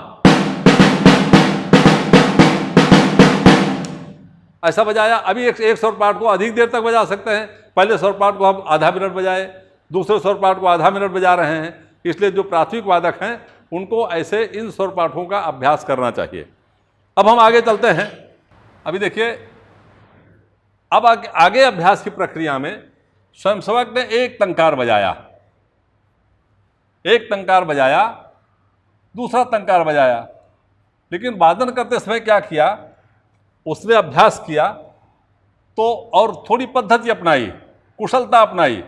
ऐसा बजाया। अभी एक स्वर पाठ को अधिक देर तक बजा सकते हैं। पहले स्वर पाठ को हम आधा मिनट बजाए, दूसरे स्वर पाठ को आधा मिनट बजा रहे हैं। इसलिए जो प्राथमिक वादक हैं उनको ऐसे इन स्वर पाठों का अभ्यास करना चाहिए। अब हम आगे चलते हैं। अभी देखिए, अब आगे अभ्यास की प्रक्रिया में स्वयंसेवक ने एक टंकार बजाया, एक टंकार बजाया, दूसरा टंकार बजाया, लेकिन वादन करते समय क्या किया, उसने अभ्यास किया तो और थोड़ी पद्धति अपनाई, कुशलता अपनाई,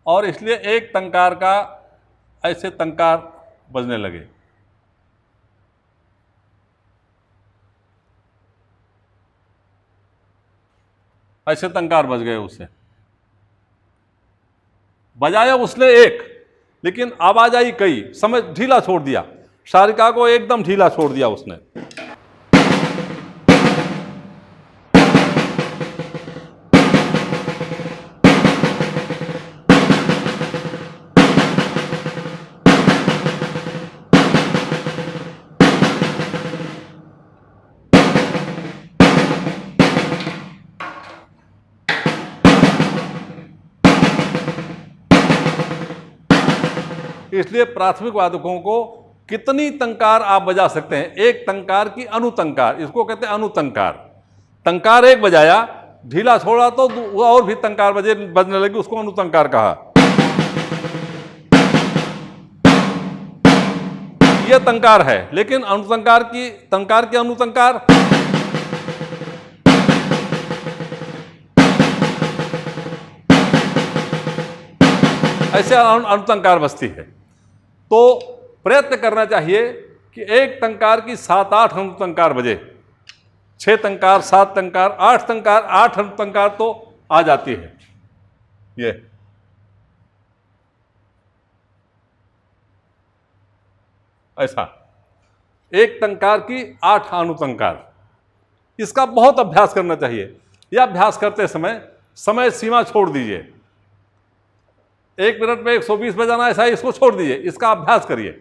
और इसलिए एक टंकार का ऐसे टंकार बजने लगे। ऐसे टंकार बज गए उससे। बजाया उसने एक, लेकिन आवाज आई कई। समय ढीला छोड़ दिया, शारिका को एकदम ढीला छोड़ दिया उसने। इसलिए प्राथमिक वादकों को कितनी टंकार आप बजा सकते हैं। एक टंकार की अनुटंकार, इसको कहते हैं अनुटंकार। टंकार एक बजाया, ढीला छोड़ा तो और भी टंकार बजने लगी, उसको अनुटंकार कहा। यह टंकार है, लेकिन अनुटंकार की अनुटंकार ऐसे अनुटंकार बजती है। तो प्रयत्न करना चाहिए कि एक टंकार की 7-8 अनुटंकार बजे। 6 टंकार, 7 टंकार, 8 टंकार, 8 अनुटंकार तो आ जाती है। ये ऐसा एक टंकार की 8 अनुटंकार, इसका बहुत अभ्यास करना चाहिए। यह अभ्यास करते समय सीमा छोड़ दीजिए। 1 मिनट में 120 बजाना, ऐसा इसको छोड़ दीजिए, इसका अभ्यास करिए।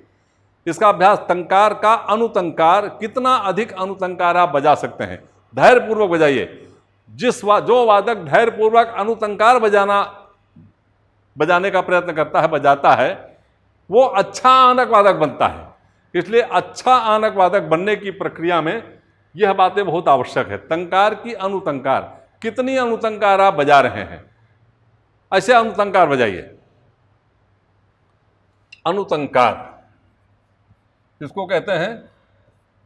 इसका अभ्यास, टंकार का अनुटंकार, कितना अधिक अनुटंकार आप बजा सकते हैं, धैर्यपूर्वक बजाइए। जो वादक धैर्यपूर्वक अनुटंकार बजाने का प्रयत्न करता है, बजाता है, वो अच्छा आनक वादक बनता है। इसलिए अच्छा आनक वादक बनने की प्रक्रिया में यह बातें बहुत आवश्यक है। टंकार की अनुटंकार, कितनी अनुटंकार आप बजा रहे हैं, ऐसे अनुटंकार बजाइए। अनुटंकार, इसको कहते हैं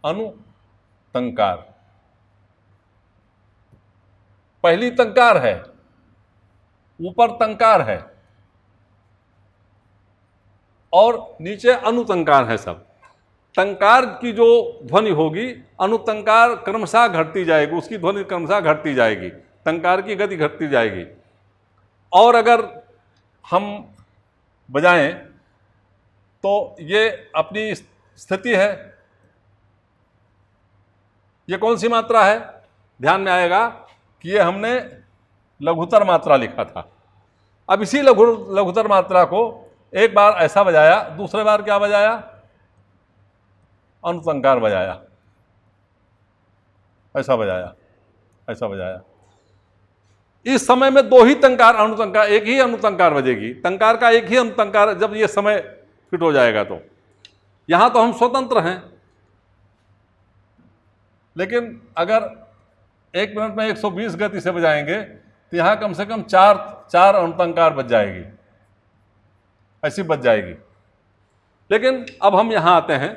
अनुटंकार। पहली टंकार है, ऊपर टंकार है और नीचे अनुटंकार है। सब टंकार की जो ध्वनि होगी, अनुटंकार क्रमशः घटती जाएगी, उसकी ध्वनि क्रमशः घटती जाएगी, टंकार की गति घटती जाएगी। और अगर हम बजाएं तो ये अपनी स्थिति है, ये कौन सी मात्रा है? ध्यान में आएगा कि ये हमने लघुत्तर मात्रा लिखा था। अब इसी लघुत्तर मात्रा को एक बार ऐसा बजाया, दूसरे बार क्या बजाया? अनुतंकार बजाया, ऐसा बजाया, ऐसा बजाया। इस समय में दो ही तंकार, अनुतंकार, एक ही अनुतंकार बजेगी, तंकार का एक ही अनुतंकार, जब ये समय फिट हो जाएगा। तो यहां तो हम स्वतंत्र हैं, लेकिन अगर 1 मिनट में 120 गति से बजाएंगे तो यहां कम से कम चार अनुतंकार बज जाएगी, ऐसी बज जाएगी। लेकिन अब हम यहां आते हैं,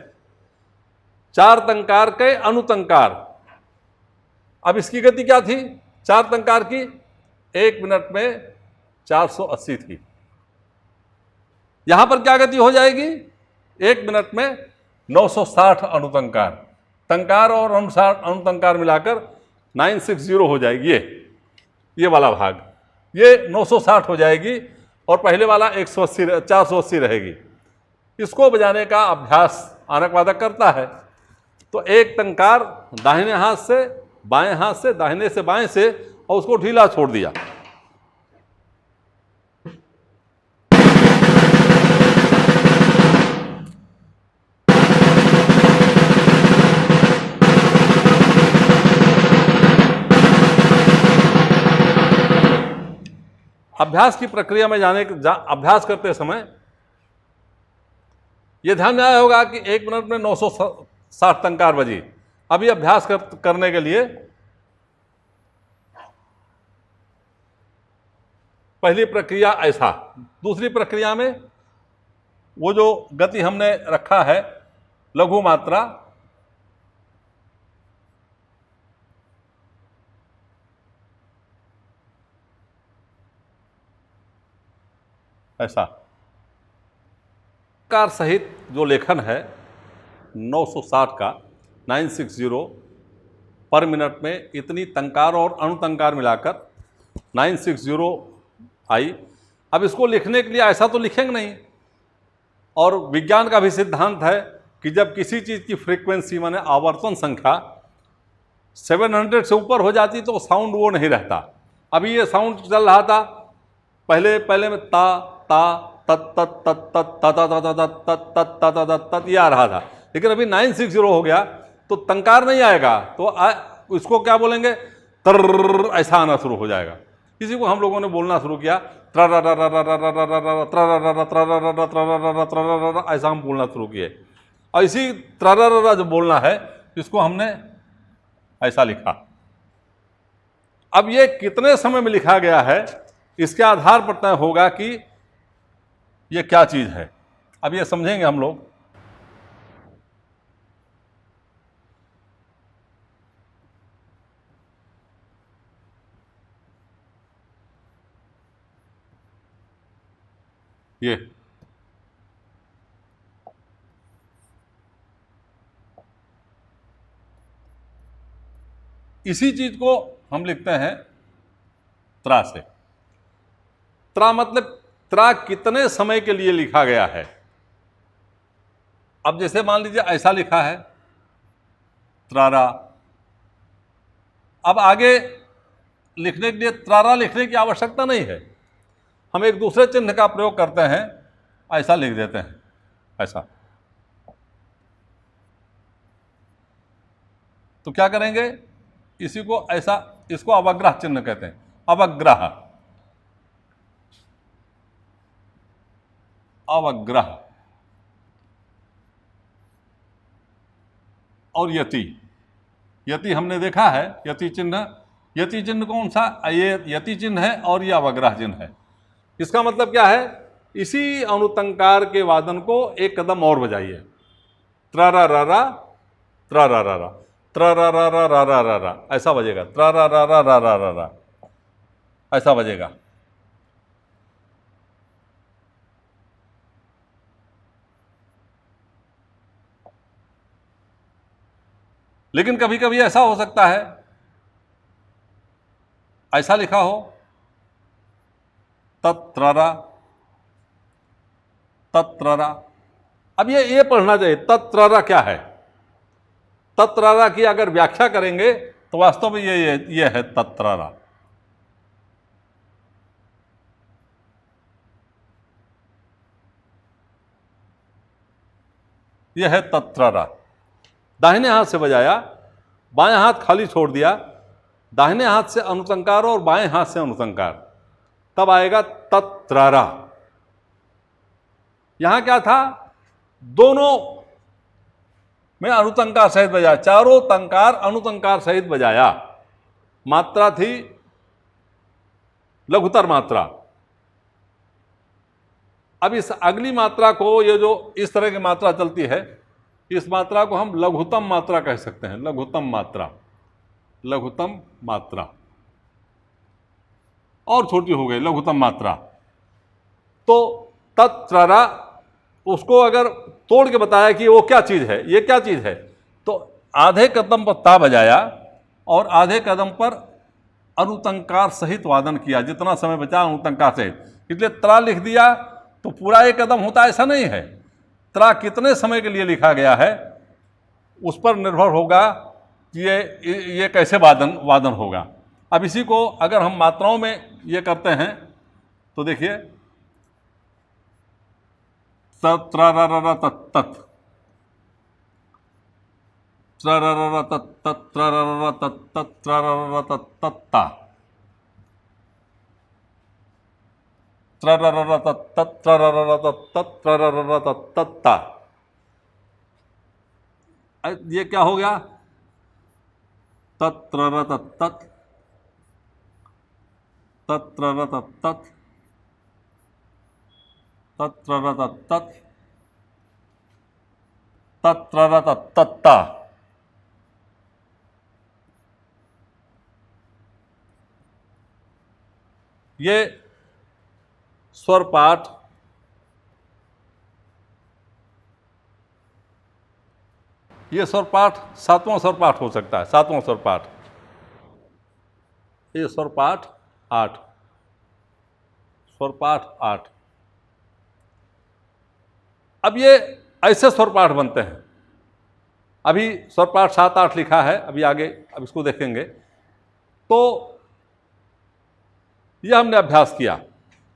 4 तंकार के अनुतंकार। अब इसकी गति क्या थी 4 तंकार की? 1 मिनट में 480 थी। यहां पर क्या गति हो जाएगी? 1 मिनट में 960 अनुतंकार, तंकार और अनुतंकार मिलाकर 960 हो जाएगी। ये वाला भाग, ये 960 हो जाएगी और पहले वाला 480 रहेगी। इसको बजाने का अभ्यास आनक वादक करता है। तो एक तंकार दाहिने हाथ से बाएं हाथ से, दाहिने से बाएं से, और उसको ढीला छोड़ दिया। अभ्यास की प्रक्रिया में अभ्यास करते समय यह ध्यान में आया होगा कि 1 मिनट में 960 तंकार बजी। अभी अभ्यास करने के लिए पहली प्रक्रिया ऐसा, दूसरी प्रक्रिया में वो जो गति हमने रखा है लघु मात्रा, ऐसा कार सहित जो लेखन है 960 का 960 पर मिनट में, इतनी तंकार और अनुतंकार मिलाकर 960 आई। अब इसको लिखने के लिए ऐसा तो लिखेंगे नहीं, और विज्ञान का भी सिद्धांत है कि जब किसी चीज़ की फ्रीक्वेंसी माने आवर्तन संख्या 700 से ऊपर हो जाती तो साउंड वो नहीं रहता। अभी ये साउंड चल रहा था पहले में ता ता तत तत तत तत ता ता ता ता तत तत ता ता तत ये आ रहा था, लेकिन अभी 960 हो गया तो तंकार नहीं आएगा, तो इसको क्या बोलेंगे? तर, ऐसा आना शुरू हो जाएगा। इसी को हम लोगों ने बोलना शुरू किया, ऐसा हम बोलना शुरू किए। और इसी त्रररर जो बोलना है इसको हमने ऐसा लिखा। अब ये कितने समय में लिखा गया है इसके आधार पर तय होगा कि ये क्या चीज है। अब ये समझेंगे हम लोग। ये इसी चीज को हम लिखते हैं त्रा से। त्रा मतलब त्रा कितने समय के लिए लिखा गया है। अब जैसे मान लीजिए ऐसा लिखा है त्रारा, अब आगे लिखने के लिए त्रारा लिखने की आवश्यकता नहीं है, हम एक दूसरे चिन्ह का प्रयोग करते हैं, ऐसा लिख देते हैं, ऐसा। तो क्या करेंगे, इसी को ऐसा, इसको अवग्रह चिन्ह कहते हैं, अवग्रह, अवग्रह। और यति, यति हमने देखा है, यति चिन्ह। यति चिन्ह कौन सा? ये यति चिन्ह है और ये अवग्रह चिन्ह है। इसका मतलब क्या है, इसी अनुतंकार के वादन को एक कदम और बजाइए, त्रारा रारा त्रारा रारा त्रारा रारा रारा रारा, ऐसा बजेगा, त्रारा रारा रारा रारा, ऐसा बजेगा। लेकिन कभी कभी ऐसा हो सकता है, ऐसा लिखा हो तत्ररा तत्ररा। अब ये पढ़ना चाहिए, तत्ररा क्या है। तत्रारा की अगर व्याख्या करेंगे तो वास्तव में ये है तत्रारा। यह है तत्रारा। दाहिने हाथ से बजाया, बाएं हाथ खाली छोड़ दिया, दाहिने हाथ से अनुतंकार और बाएं हाथ से अनुतंकार, तब आएगा तत्रारा। यहां क्या था, दोनों में अनुतंकार सहित बजाया, चारों तंकार अनुतंकार सहित बजाया। मात्रा थी लघुतर मात्रा। अब इस अगली मात्रा को, ये जो इस तरह की मात्रा चलती है, इस मात्रा को हम लघुतम मात्रा कह सकते हैं। लघुतम मात्रा, लघुतम मात्रा और छोटी हो गई लघुतम मात्रा। तो तत्रारा, उसको अगर तोड़ के बताया कि वो क्या चीज है, ये क्या चीज है, तो आधे कदम पर ता बजाया और आधे कदम पर अनुतंकार सहित वादन किया। जितना समय बचा अनुतंकार सहित, इसलिए त्रा लिख दिया तो पूरा एक कदम होता, ऐसा नहीं है। त्रा कितने समय के लिए लिखा गया है उस पर निर्भर होगा कि ये कैसे वादन होगा। अब इसी को अगर हम मात्राओं में ये करते हैं तो देखिए, त्रररर तत्तत, त्रररर तत्तत, त्रररर तत्तत, त्रररर तत्तत्ता, त्रररर तत्तत, त्रररर तत्तत, त्रररर तत्तत्ता। ये क्या हो गया, तत्रर तत्तत, तत्रर तत्तत, तत्रर तत्तत, तत्रर तत्तत्ता। ये स्वर पाठ ये स्वर पाठ सातवां स्वर पाठ हो सकता है। सातवां स्वर पाठ, ये स्वर पाठ 8, स्वर पाठ 8। अब ये ऐसे स्वर पाठ बनते हैं। अभी स्वर पाठ 7, 8 लिखा है, अभी आगे अब इसको देखेंगे। तो यह हमने अभ्यास किया।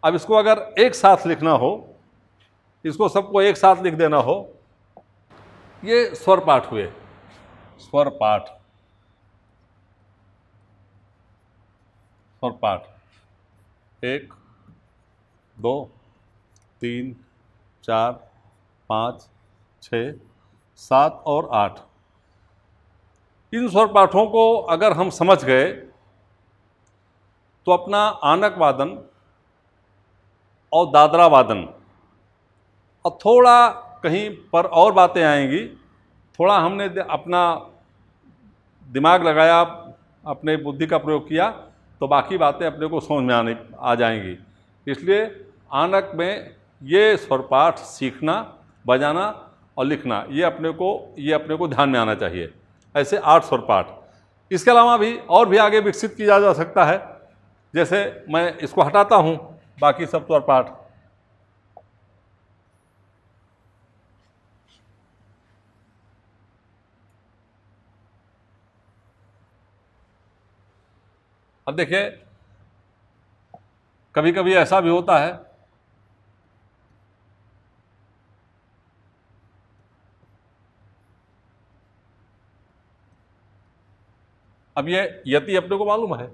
अब इसको अगर एक साथ लिखना हो, इसको सबको एक साथ लिख देना हो, ये स्वर पाठ हुए। स्वर पाठ, स्वर पाठ 1, 2, 3, 4, 5, 6, 7 और 8। इन स्वर पाठों को अगर हम समझ गए तो अपना आनक वादन और दादरा वादन, और थोड़ा कहीं पर और बातें आएंगी, थोड़ा हमने अपना दिमाग लगाया, अपने बुद्धि का प्रयोग किया, तो बाकी बातें अपने को समझ में आ जाएंगी। इसलिए आनक में ये स्वर पाठ सीखना, बजाना और लिखना, ये अपने को ध्यान में आना चाहिए। ऐसे 8 स्वर पाठ। इसके अलावा भी और भी आगे विकसित किया जा सकता है। जैसे मैं इसको हटाता हूँ, बाकी सब स्वर पाठ। अब देखिए, कभी कभी ऐसा भी होता है अब ये यति अपने को मालूम है,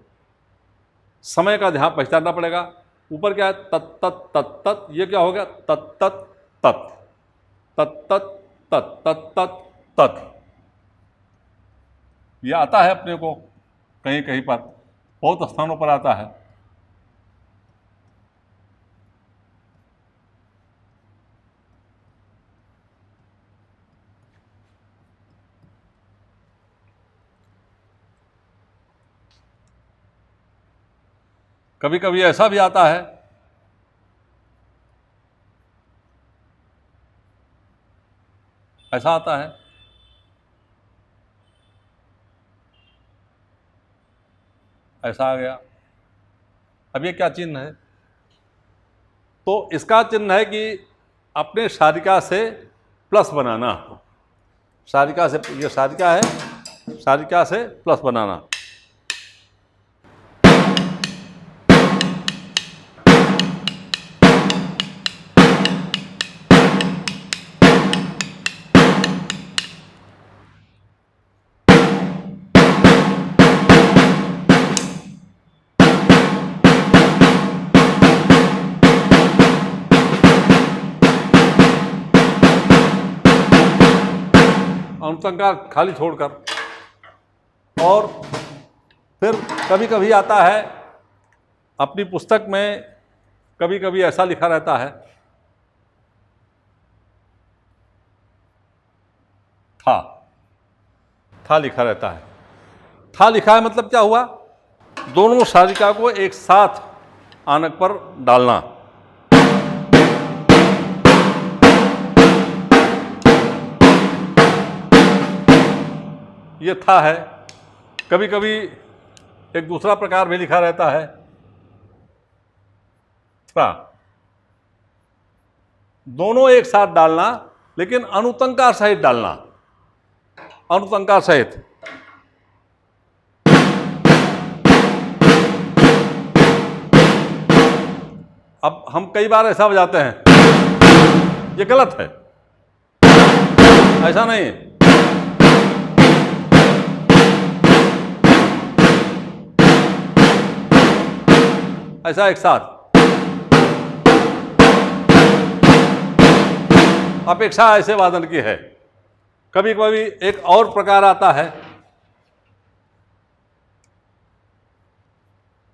समय का ध्यान पहचानना पड़ेगा। ऊपर क्या है, तत्तत तत्तत, ये क्या हो गया, तत्तत तत्, तत्तत तत्, तत्तत तत्। ये आता है अपने को कहीं कहीं पर, बहुत स्थानों पर आता है। कभी कभी ऐसा भी आता है ऐसा आता है, ऐसा आ गया। अब ये क्या चिन्ह है, तो इसका चिन्ह है कि अपने शारिका से प्लस बनाना। सारिका से, ये सारिका है, सारिका से प्लस बनाना। अनुतंकार खाली छोड़कर। और फिर कभी कभी आता है अपनी पुस्तक में, कभी कभी ऐसा लिखा रहता है था लिखा रहता है। था लिखा है मतलब क्या हुआ, दोनों सारिका को एक साथ आनक पर डालना। ये था है। कभी कभी एक दूसरा प्रकार भी लिखा रहता है था। दोनों एक साथ डालना, लेकिन अनुतंकार सहित डालना, अनुतंकार सहित। अब हम कई बार ऐसा बजाते हैं, ये गलत है, ऐसा नहीं है। ऐसा एक साथ। अपेक्षा ऐसे वादन की है। कभी कभी एक और प्रकार आता है,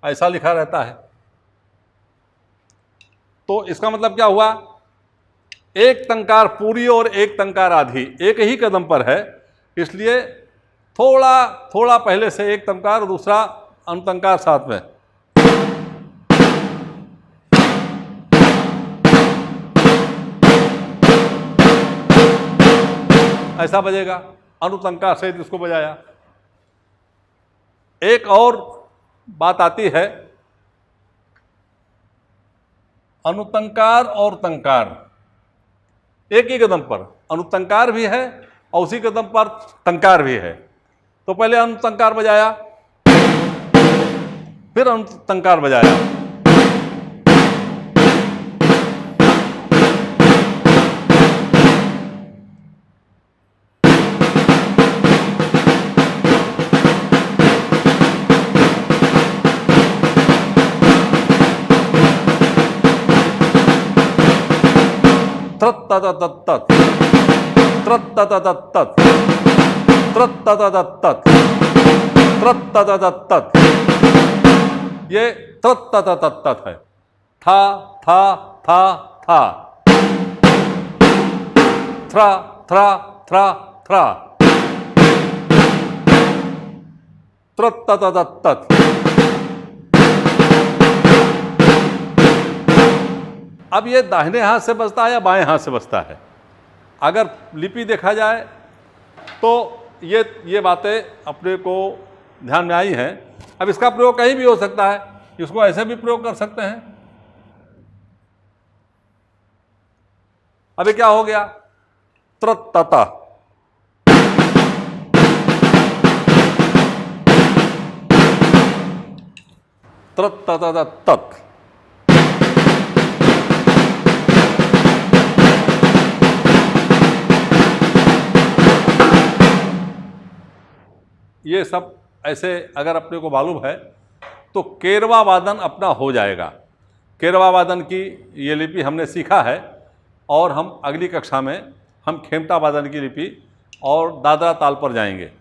ऐसा लिखा रहता है। तो इसका मतलब क्या हुआ, एक तंकार पूरी और एक तंकार आधी एक ही कदम पर है, इसलिए थोड़ा थोड़ा पहले से एक तंकार, दूसरा अनुतंकार साथ में। ऐसा बजेगा, अनुतंकार सहित इसको बजाया। एक और बात आती है, अनुतंकार और तंकार एक ही कदम पर, अनुतंकार भी है और उसी कदम पर तंकार भी है। तो पहले अनुतंकार बजाया, फिर अनुतंकार बजाया। त्रत्तततत्तत, त्रत्तततत्तत, त्रत्तततत्तत, त्रत्तततत्तत। ये त्रत्तततत्तत है। था था था था, थ्रा थ्रा थ्रा थ्रा, त्रत्तततत्तत। अब ये दाहिने हाथ से बजता है या बाएं हाथ से बजता है। अगर लिपि देखा जाए तो ये बातें अपने को ध्यान में आई हैं। अब इसका प्रयोग कहीं भी हो सकता है, इसको ऐसे भी प्रयोग कर सकते हैं। अभी क्या हो गया, त्रत्तत, त्रत्तततत्तत। ये सब ऐसे अगर अपने को मालूम है तो केरवा वादन अपना हो जाएगा। केरवा वादन की ये लिपि हमने सीखा है, और हम अगली कक्षा में हम खेमता वादन की लिपि और दादरा ताल पर जाएंगे।